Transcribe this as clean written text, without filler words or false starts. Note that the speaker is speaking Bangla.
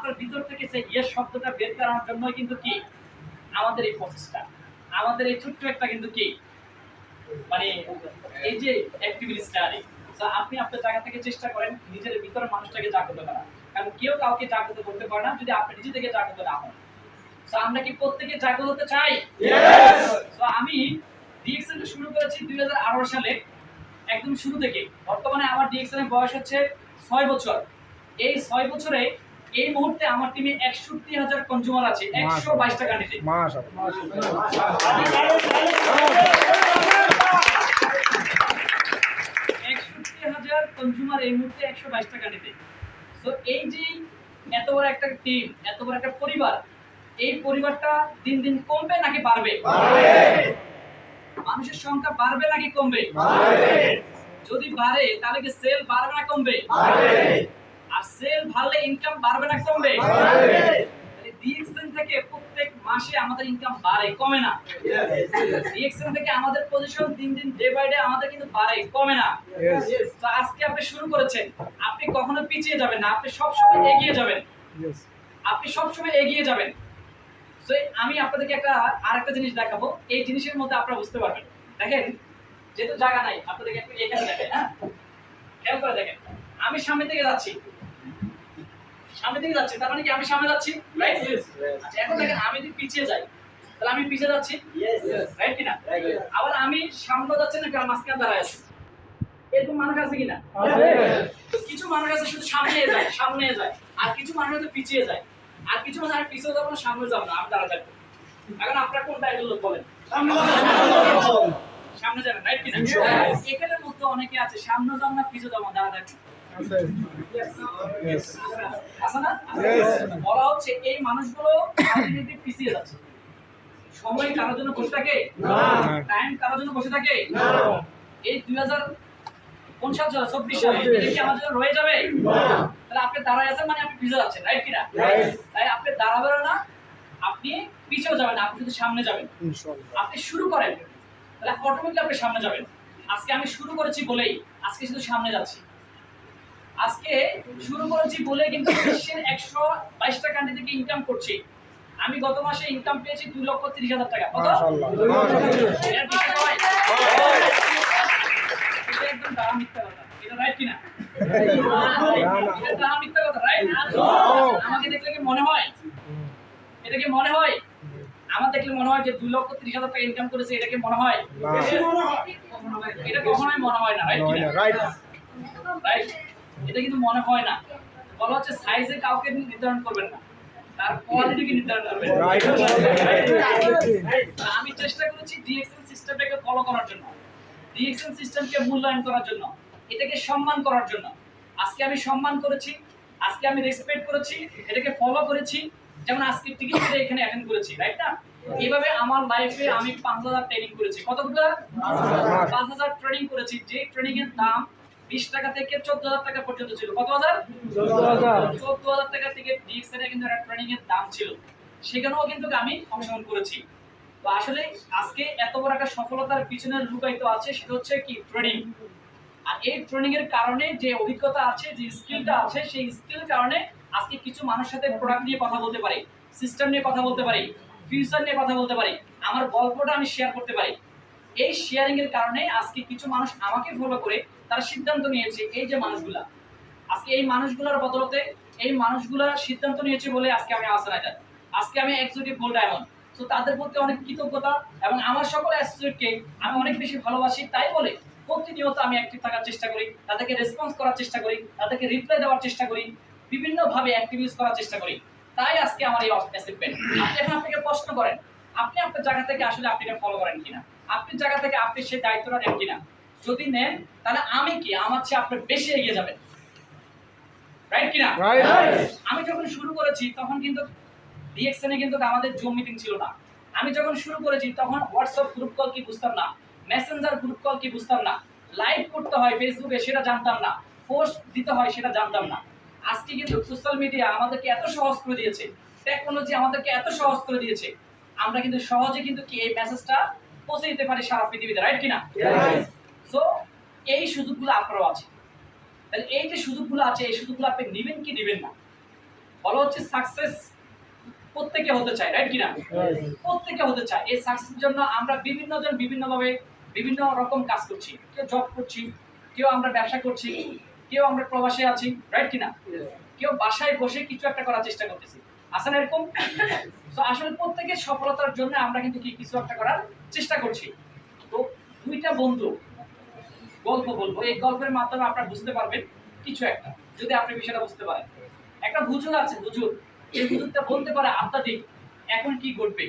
আপনার ভিতর থেকে সেই ইয়েস শব্দটা বের করানোর জন্য কিন্তু কি আমাদের এই প্রসেসটা, আমাদের এই ছোট্ট একটা কিন্তু কি মানে এই যে অ্যাক্টিভিটিসটা আরে আপনি আপনার জায়গা থেকে চেষ্টা করেন নিজের ভিতরের মানুষটাকে জাগ্রত করা, কারণ কেউ কাউকে জাগ্রত করতে পারে না যদি আপনি নিজে থেকে জাগ্রত না হন। সো আমরা কি প্রত্যেকে জাগ্রত হতে চাই? সো আমি ডিএক্সএল শুরু করেছি 2018 সালে একদম শুরু থেকে। বর্তমানে আমার ডিএক্সএল এর বয়স হচ্ছে 6 বছর। এই 6 বছরে এই মুহূর্তে আমার টিমে ৬১,০০০ কনজিউমার আছে ১২২ টাকা নিতে। মাশাআল্লাহ ৬১,০০০ কনজিউমার এই মুহূর্তে ১২২ টাকা নিতে। সো এই যে এত বড় একটা টিম, এত বড় একটা পরিবার, এই পরিবারটা দিন দিন কমবে নাকি বাড়বে? মানুষের সংখ্যা বাড়বে নাকি কমবে? যদি বাড়ে তাহলে কি সেল বাড়বে না কমবে? আর সেল বাড়লে ইনকাম বাড়বে না কমবে? ডিএক্সএল থেকে প্রত্যেক মাসে আমাদের ইনকাম বাড়ে, কমে না। ডিএক্সএল থেকে আমাদের পজিশন দিন দিন ডে বাই ডে আমাদের কিন্তু বাড়ে, কমে না। তো আজকে আপনি শুরু করেছেন, আপনি কখনো পিছিয়ে যাবেন না, আপনি সবসময় এগিয়ে যাবেন। আপনি সবসময় এগিয়ে যাবেন। সো আমি আপনাদেরকে আরেকটা জিনিস দেখাবো, এই জিনিসের মধ্যে আপনারা বুঝতে পারবেন। দেখেন, যেহেতু জায়গা নাই, আপনাদেরকে একটু এখানে দেখেন, হ্যাঁ খেয়াল করে দেখেন। আমি সামনে থেকে যাচ্ছি, তার মানে কি আমি সামনে যাচ্ছি, রাইট? আচ্ছা এখন দেখেন আমি যদি পিছিয়ে যাই তাহলে আমি পিছিয়ে যাচ্ছি, রাইট কিনা? আবার আমি সামনে যাচ্ছি না, মাঝখানে দাঁড়ায় আছি, এরকম মানুষ আছে কিনা? তো কিছু মানুষ আছে শুধু সামনে যায়, আর কিছু মানুষ আছে পিছিয়ে যায়, আর কিছু মানুষ আর পিছিয়ে যাবো না, সামনে যাবো না, আমি দাঁড়া থাকবো। এখন আপনারা কোন টাইপের লোক বলেন? সামনে যাবেন, রাইট কিনা? এখানের মধ্যে অনেকে আছে সামনে যাবো না, পিছিয়ে যাবো না, দাঁড়া থাকবো। বলা হচ্ছে এই মানুষগুলো পিছিয়ে যাচ্ছে। সময় কারোর জন্য বসে থাকে? টাইম কারোর জন্য বসে থাকে? এই 2024 সালে কি আমার জন্য রয়ে যাবে? তাহলে আপনি দাঁড়ায় আছেন মানে আপনি পিছিয়ে যাচ্ছেন, রাইট কিনা? তাই আপনি দাঁড়াবেন না, আপনি পিছিয়ে যাবেন না, আপনি শুধু সামনে যাবেন। আপনি শুরু করেন তাহলে অটোমেটিক আপনি সামনে যাবেন। আজকে আমি শুরু করেছি বলেই আজকে শুধু সামনে যাচ্ছি। আজকে শুরু করেছি বলে কিন্তু বিশ্বের ১২২ টাকা থেকে ইনকাম করছি। আমি গত মাসে ইনকাম পেয়েছি 2,30,০০০ টাকা। কত? একদম দাঁড়া মিথ্যা কথা, এটা রাইট কিনা? এটা দাঁড়া মিথ্যা কথা, রাইট? আমাকে দেখলে কি মনে হয়, এটা কি মনে হয়? আমার দেখলে মনে হয় যে 2,30,০০০ টাকা ইনকাম করেছে, এটা কি মনে হয়? এটা কখনোই মনে হয় না, রাইট কিনা? রাইট, এটা কিন্তু মনে হয় না। বলা হচ্ছে সাইজে কাউকে নির্ধারণ করবেন না, তার কোয়ালিটিকে নির্ধারণ করবেন। আমি চেষ্টা করেছি ডিএক্সএল সিস্টেমটাকে ফলো করার জন্য, ডিএক্সএল সিস্টেমকে মূল্যায়ন করার জন্য, এটাকে সম্মান করার জন্য। আজকে আমি সম্মান করেছি, আজকে আমি রেসপেক্ট করেছি, এটাকে ফলো করেছি। যেমন আজকে টিকিট কেটে এখানে অ্যাটেন্ড করেছি, রাইট না? এইভাবে আমার লাইফে আমি 5,000 ট্রেনিং করেছি। কতগুলো? 5,000 ট্রেনিং করেছি, যে ট্রেনিং এর দাম 20 টাকা থেকে 14,000 টাকা পর্যন্ত ছিল। কত হাজার? 14,000 টাকা থেকে ডিএক্সএল এর কিন্তু একটা ট্রেনিং এর দাম ছিল, সেখানেও কিন্তু আমি অংশগ্রহণ করেছি। তো আসলে আজকে এত বড় একটা সফলতার পিছনে লুকায়িত আছে, সেটা হচ্ছে কি ট্রেনিং। আর এই ট্রেনিং এর কারণে যে অভিজ্ঞতা আছে, যে স্কিলটা আছে, সেই স্কিল কারণে আজকে কিছু মানুষের সাথে প্রোডাক্ট নিয়ে কথা বলতে পারি, সিস্টেম নিয়ে কথা বলতে পারি, ফিউচার নিয়ে কথা বলতে পারি, আমার গল্পটা আমি শেয়ার করতে পারি। এই শেয়ারিং এর কারণে আজকে কিছু মানুষ আমাকে ফলো করে তারা সিদ্ধান্ত নিয়েছে, এই যে মানুষগুলা আজকে এই মানুষগুলোর বদলতে এই মানুষগুলা সিদ্ধান্ত নিয়েছে বলে আজকে আমি আসরাইডার, আজকে আমি এক্সিকিউটিভ গোল্ড ডায়মন্ড। তো তাদের প্রতি অনেক কৃতজ্ঞতা, এবং আমার সকল অ্যাসোসিয়েটকে আমি অনেক বেশি ভালোবাসি। তাই বলে প্রতিনিয়ত আমি অ্যাক্টিভ থাকার চেষ্টা করি, তাদেরকে রেসপন্স করার চেষ্টা করি, তাদেরকে রিপ্লাই দেওয়ার চেষ্টা করি, বিভিন্নভাবে অ্যাক্টিভিটিস করার চেষ্টা করি। তাই আজকে আমার এই অ্যাচিভমেন্ট। আপনি এখন আপনাকে প্রশ্ন করেন, আপনি আপনার জায়গা থেকে আসলে আপনি এটা ফলো করেন কিনা, আপনার জায়গা থেকে আপনি সেই দায়িত্বটা নেন কিনা। যদি নেন তাহলে আমি কি আমার চেয়ে আপনার বেশি এগিয়ে যাবেন, রাইট কিনা? আমি যখন শুরু করেছি তখন কিন্তু ডিএক্সএন এ কিন্তু আমাদের জুম মিটিং ছিল না। আমি যখন শুরু করেছি তখন হোয়াটসঅ্যাপ গ্রুপ কল কি বুঝতাম না, মেসেঞ্জার গ্রুপ কল কি বুঝতাম না, লাইভ করতে হয় ফেসবুকে সেটা জানতাম না, পোস্ট দিতে হয় সেটা জানতাম না। আজকে কিন্তু সোশ্যাল মিডিয়া আমাদেরকে এত সহজ করে দিয়েছে, টেকনোলজি আমাদেরকে এত সহজ করে দিয়েছে, আমরা কিন্তু সহজে কিন্তু কি এই মেসেজটা পৌঁছে দিতে পারি সারা পৃথিবীতে, রাইট কিনা? সো এই সুযোগগুলো আপনারও আছে। তাহলে এই যে সুযোগগুলো আছে, এই সুযোগগুলো আপনি নেবেন কি নেবেন না? বলা হচ্ছে সাকসেস প্রত্যেকে হতে চায়, রাইট কিনা? প্রত্যেকে হতে চায়। এই সাকসেসের জন্য আমরা বিভিন্ন জন বিভিন্নভাবে বিভিন্ন রকম কাজ করছি। কেউ জব করছি, কেউ আমরা ব্যবসা করছি, কেউ আমরা প্রবাসে আছি, রাইট কিনা? কেউ বাসায় বসে কিছু একটা করার চেষ্টা করতেছি, আছে না এরকম? তো আসলে প্রত্যেকের সফলতার জন্য আমরা কিন্তু কিছু একটা করার চেষ্টা করছি। তো দুইটা বন্ধু গল্প বলবো, এই গল্পের মাধ্যমে আপনারা বুঝতে পারবেন কিছু একটা, যদি আপনি বিষয়টা বুঝতে পারেন। একটা হুজুর আছে, হুজুর, এই হুজুরটা বলতে পারে আধ্যাত্মিক এখন কি ঘটবে।